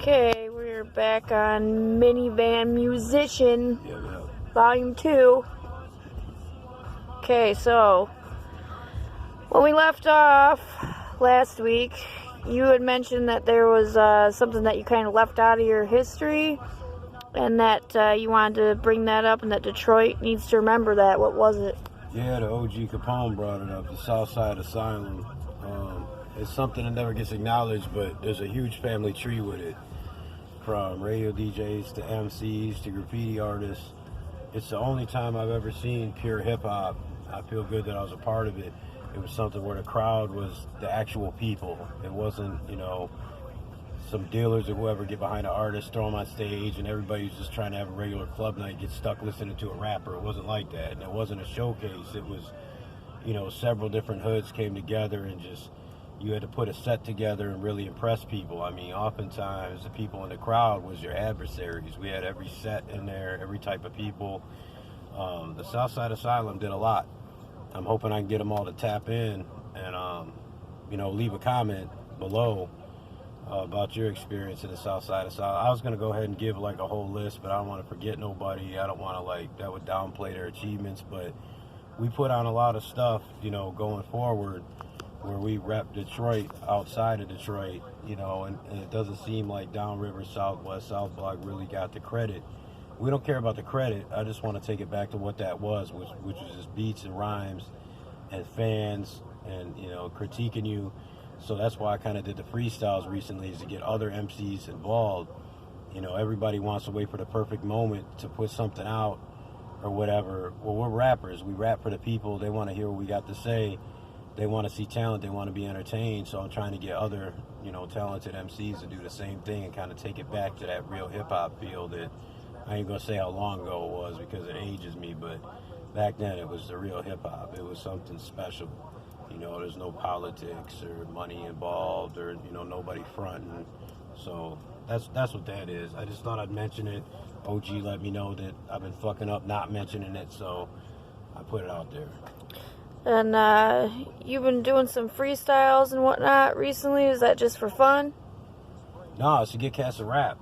Okay, we're back on Minivan Musician, Yeah. Volume 2. Okay, so when we left off last week, you had mentioned that there was something that you kind of left out of your history, and that you wanted to bring that up, and that Detroit needs to remember that. What was it? Yeah, the OG Capone brought it up, the Southside Asylum. It's something that never gets acknowledged, but there's a huge family tree with it. From radio DJs to MCs to graffiti artists. It's the only time I've ever seen pure hip-hop. I feel good that I was a part of it. It was something where the crowd was the actual people. It wasn't, some dealers or whoever get behind an artist, throw them on stage, and everybody was just trying to have a regular club night, get stuck listening to a rapper. It wasn't like that. And it wasn't a showcase. It was, several different hoods came together and just, you had to put a set together and really impress people. I mean, oftentimes the people in the crowd was your adversaries. We had every set in there, every type of people. The Southside Asylum did a lot. I'm hoping I can get them all to tap in and, leave a comment below about your experience in the Southside Asylum. I was going to go ahead and give like a whole list, but I don't want to forget nobody. I don't want to that would downplay their achievements, but we put on a lot of stuff, going forward, where we rep Detroit outside of Detroit, and it doesn't seem like Downriver, Southwest, South Block really got the credit. We don't care about the credit. I just want to take it back to what that was, which was just beats and rhymes and fans and, critiquing you. So that's why I kind of did the freestyles recently, is to get other MCs involved. Everybody wants to wait for the perfect moment to put something out or whatever. Well, we're rappers. We rap for the people. They want to hear what we got to say. They want to see talent. They want to be entertained. So I'm trying to get other, talented MCs to do the same thing and kind of take it back to that real hip-hop feel that I ain't going to say how long ago it was because it ages me, but back then it was the real hip-hop. It was something special. There's no politics or money involved or, nobody fronting. So that's what that is. I just thought I'd mention it. OG let me know that I've been fucking up not mentioning it, so I put it out there. And you've been doing some freestyles and whatnot recently. Is that just for fun? No, it's to get cats to rap.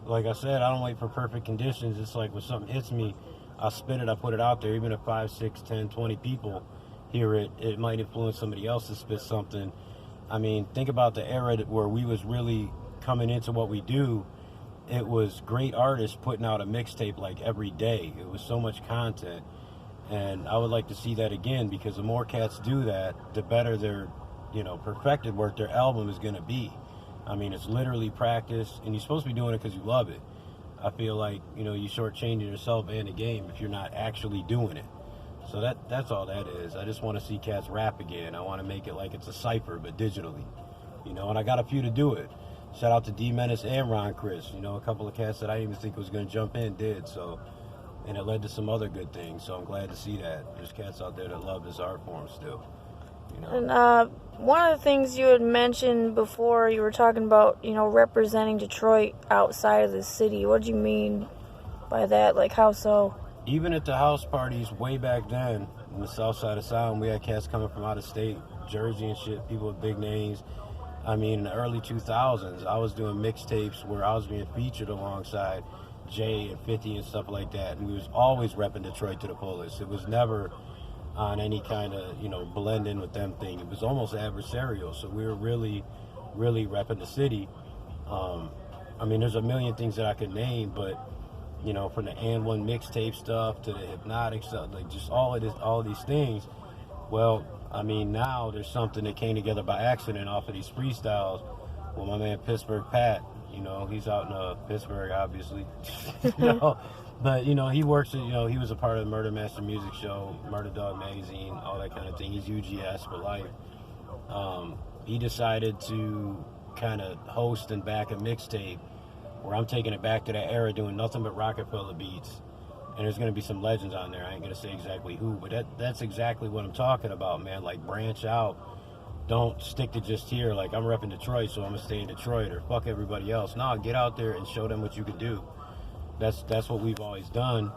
Like I said, I don't wait for perfect conditions. It's like when something hits me, I spit it, I put it out there. Even if 5, 6, 10, 20 people hear it, it might influence somebody else to spit something. I mean, think about the era where we was really coming into what we do. It was great artists putting out a mixtape like every day. It was so much content. And I would like to see that again, because the more cats do that, the better their, perfected work, their album is going to be. I mean, it's literally practice, and you're supposed to be doing it because you love it. I feel like, you shortchanging yourself and the game if you're not actually doing it. So that's all that is. I just want to see cats rap again. I want to make it like it's a cipher, but digitally. And I got a few to do it. Shout out to D Menace and Ron Chris. A couple of cats that I didn't even think was going to jump in did, so... And it led to some other good things, so I'm glad to see that. There's cats out there that love this art form still. And one of the things you had mentioned before, you were talking about, representing Detroit outside of the city. What do you mean by that? Like, how so? Even at the house parties way back then, in the Southside Asylum, we had cats coming from out of state, Jersey and shit, people with big names. I mean, in the early 2000s, I was doing mixtapes where I was being featured alongside Jay and 50 and stuff like that, and we was always repping Detroit to the fullest. It was never on any kind of blend in with them thing. It was almost adversarial, so we were really repping the city. I mean, there's a million things that I could name, but from the And One mixtape stuff to the Hypnotic stuff, like just all of these things. Well, I mean, now there's something that came together by accident off of these freestyles. Well, my man Pittsburgh Pat, he's out in Pittsburgh, obviously. But, he works at, he was a part of the Murder Master Music Show, Murder Dog Magazine, all that kind of thing. He's UGS for life. He decided to kind of host and back a mixtape where I'm taking it back to that era, doing nothing but Rockefeller beats. And there's going to be some legends on there. I ain't going to say exactly who, but that's exactly what I'm talking about, man. Like, branch out. Don't stick to just here, like I'm repping Detroit, so I'm gonna stay in Detroit, or fuck everybody else. No, get out there and show them what you can do. That's what we've always done.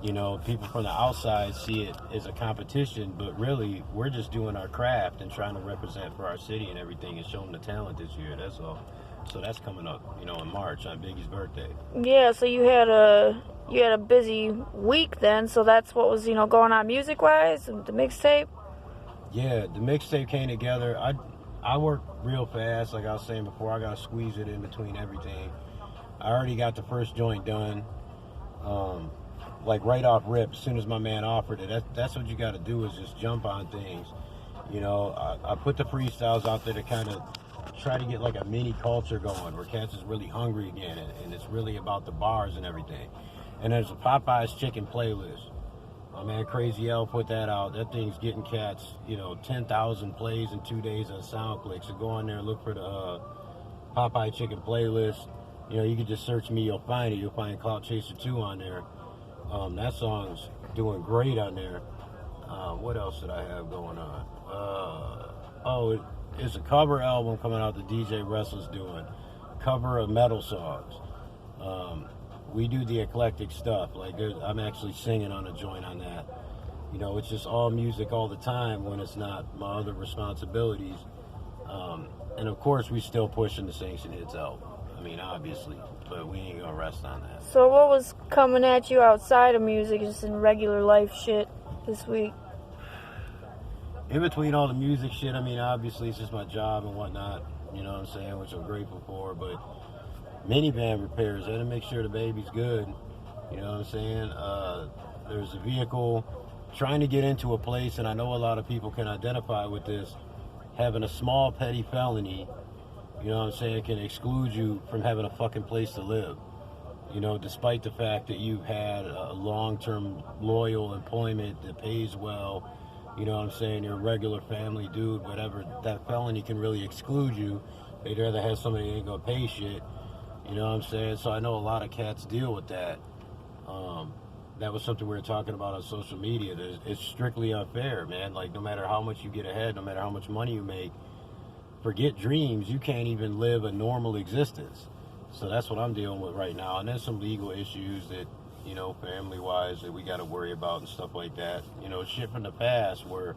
You know, people from the outside see it as a competition, but really, we're just doing our craft and trying to represent for our city and everything and show them the talent this year. That's all. So that's coming up, you know, in March on Biggie's birthday. Yeah, so you had a busy week then, so that's what was, going on music-wise, the mixtape? Yeah, the mixtape came together. I work real fast, like I was saying before. I gotta squeeze it in between everything. I already got the first joint done. Like right off rip, as soon as my man offered it, that's what you got to do is just jump on things. You know, I put the freestyles out there to kind of try to get like a mini culture going where cats is really hungry again, and it's really about the bars and everything. And there's a Popeye's chicken playlist. My man Crazy L put that out. That thing's getting cats, 10,000 plays in 2 days on SoundCloud. So go on there and look for the Popeye chicken playlist. You can just search me, you'll find it. You'll find Clout Chaser 2 on there. That song's doing great on there. What else did I have going on? It's a cover album coming out that DJ Russell's doing. Cover of metal songs. We do the eclectic stuff. Like I'm actually singing on a joint on that. It's just all music all the time when it's not my other responsibilities. And of course, we still pushing the Sanction Hits album. I mean, obviously, but we ain't gonna rest on that. So what was coming at you outside of music, just in regular life shit this week? In between all the music shit, I mean, obviously it's just my job and whatnot, you know what I'm saying, which I'm grateful for, but minivan repairs, I had to make sure the baby's good, you know what I'm saying? There's a vehicle trying to get into a place, and I know a lot of people can identify with this, having a small petty felony, you know what I'm saying, can exclude you from having a fucking place to live. Despite the fact that you've had a long-term loyal employment that pays well, you know what I'm saying, you're a regular family dude, whatever, that felony can really exclude you. They'd rather have somebody that ain't gonna pay shit, you know what I'm saying? So I know a lot of cats deal with that. That was something we were talking about on social media. It's strictly unfair, man. Like, no matter how much you get ahead, no matter how much money you make, forget dreams, you can't even live a normal existence. So that's what I'm dealing with right now. And there's some legal issues that, family-wise that we got to worry about and stuff like that. Shit from the past where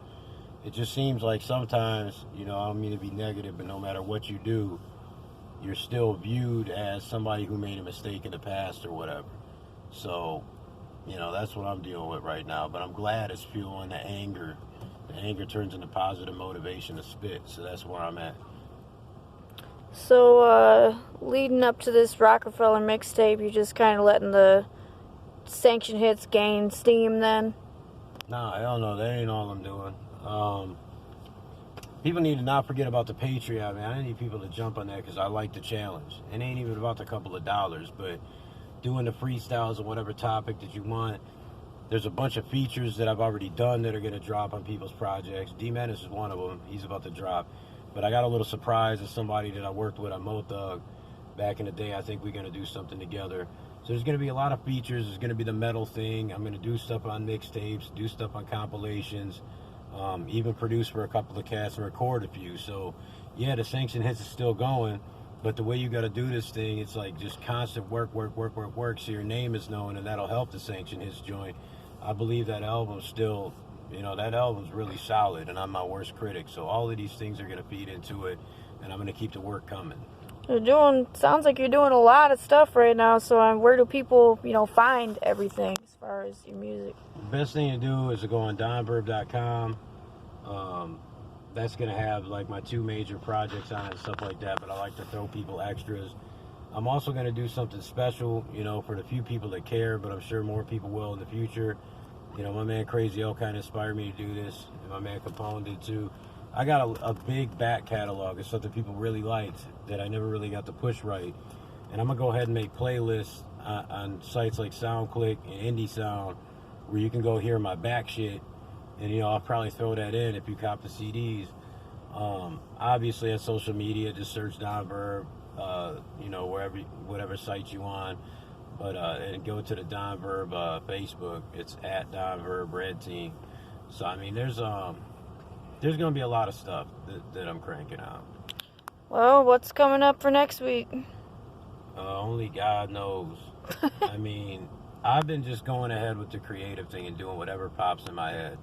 it just seems like sometimes, I don't mean to be negative, but no matter what you do, you're still viewed as somebody who made a mistake in the past or whatever. So, that's what I'm dealing with right now. But I'm glad it's fueling the anger. The anger turns into positive motivation to spit. So that's where I'm at. So, leading up to this Rockefeller mixtape, you're just kind of letting the Sanction Hits gain steam then? Nah, hell no, that ain't all I'm doing. People need to not forget about the Patreon, man. I need people to jump on that because I like the challenge. It ain't even about the couple of dollars, but doing the freestyles or whatever topic that you want. There's a bunch of features that I've already done that are going to drop on people's projects. D-Menace is one of them. He's about to drop. But I got a little surprise of somebody that I worked with on Mo Thug back in the day. I think we're going to do something together. So there's going to be a lot of features. There's going to be the metal thing. I'm going to do stuff on mixtapes, do stuff on compilations, even produce for a couple of cats and record a few. So, yeah, the Sanction Hits is still going. But the way you got to do this thing, it's like just constant work, so your name is known, and that'll help the Sanction Hits joint. I believe that album's still, that album's really solid, and I'm my worst critic. So all of these things are going to feed into it, and I'm going to keep the work coming. Sounds like you're doing a lot of stuff right now, so where do people, find everything as far as your music? The best thing to do is to go on donverb.com. That's going to have, like, my 2 major projects on it and stuff like that, but I like to throw people extras. I'm also going to do something special, for the few people that care, but I'm sure more people will in the future. My man Crazy L kind of inspired me to do this, and my man Capone did too. I got a big back catalog of stuff that people really liked that I never really got to push right. And I'm going to go ahead and make playlists on sites like SoundClick and Indie Sound where you can go hear my back shit. And, I'll probably throw that in if you cop the CDs. Obviously, on social media, just search Don Verb, whatever site you on. But and go to the Don Verb Facebook. It's at Don Verb Red Team. So, I mean, there's going to be a lot of stuff that I'm cranking out. Well, what's coming up for next week? Only God knows. I mean, I've been just going ahead with the creative thing and doing whatever pops in my head.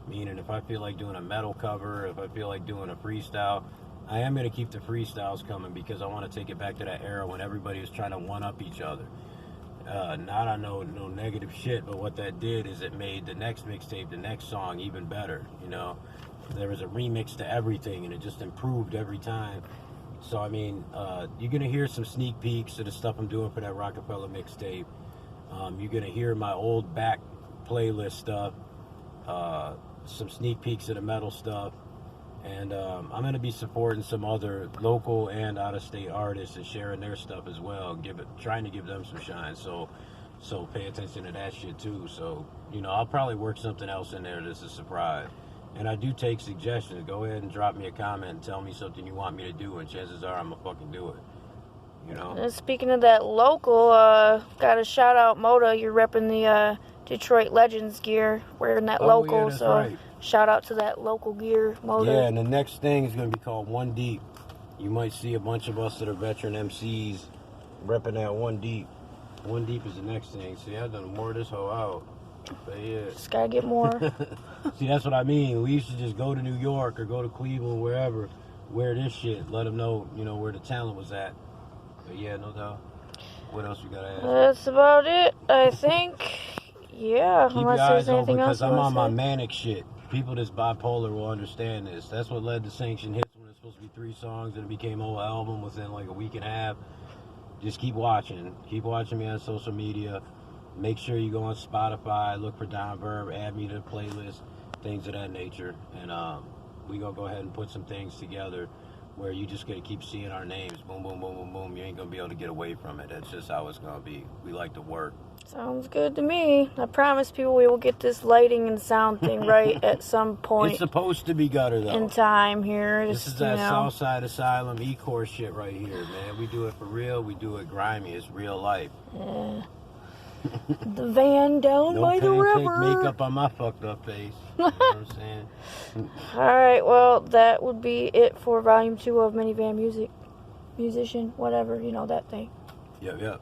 Meaning, if I feel like doing a metal cover, if I feel like doing a freestyle, I am going to keep the freestyles coming because I want to take it back to that era when everybody was trying to one-up each other. Not on no negative shit, but what that did is it made the next mixtape, the next song even better, you know? There was a remix to everything, and it just improved every time. So, I mean, you're going to hear some sneak peeks of the stuff I'm doing for that Rockefeller mixtape. You're going to hear my old back playlist stuff, some sneak peeks of the metal stuff. And I'm going to be supporting some other local and out-of-state artists and sharing their stuff as well, trying to give them some shine. So pay attention to that shit too. So, you know, I'll probably work something else in there that's a surprise. And I do take suggestions. Go ahead and drop me a comment and tell me something you want me to do, and chances are I'm going to fucking do it. You know? And speaking of that local, got to shout out Moda. You're repping the Detroit Legends gear, wearing that local. Yeah, that's so right. Shout out to that local gear, Moda. Yeah, and the next thing is going to be called One Deep. You might see a bunch of us that are veteran MCs repping that One Deep. One Deep is the next thing. See, I've done more of this hoe out. But yeah. Just gotta get more. See, that's what I mean. We used to just go to New York or go to Cleveland, wherever, wear this shit. Let them know, you know, where the talent was at. But yeah, no doubt. What else we gotta ask? That's about it, I think. Yeah, Keep unless your there's eyes open anything else because I'm on my say. manic shit. People that's bipolar will understand this. That's what led to Sanction Hits when it's supposed to be 3 songs and it became a whole album within like a week and a half. Just keep watching. Keep watching me on social media. Make sure you go on Spotify, look for Don Verb, add me to the playlist, things of that nature. And we gonna go ahead and put some things together where you just gonna keep seeing our names. Boom, boom, boom, boom, boom. You ain't gonna be able to get away from it. That's just how it's gonna be. We like to work. Sounds good to me. I promise people we will get this lighting and sound thing right at some point. It's supposed to be gutter though. In time here. This is Just, that Southside Asylum E-Core shit right here, man. We do it for real. We do it grimy. It's real life. Yeah. The van down No by the pancake river. makeup on my fucked up face. You know what I'm saying? Alright, well, that would be it for Volume 2 of Minivan Musician, whatever, you know, that thing. Yep.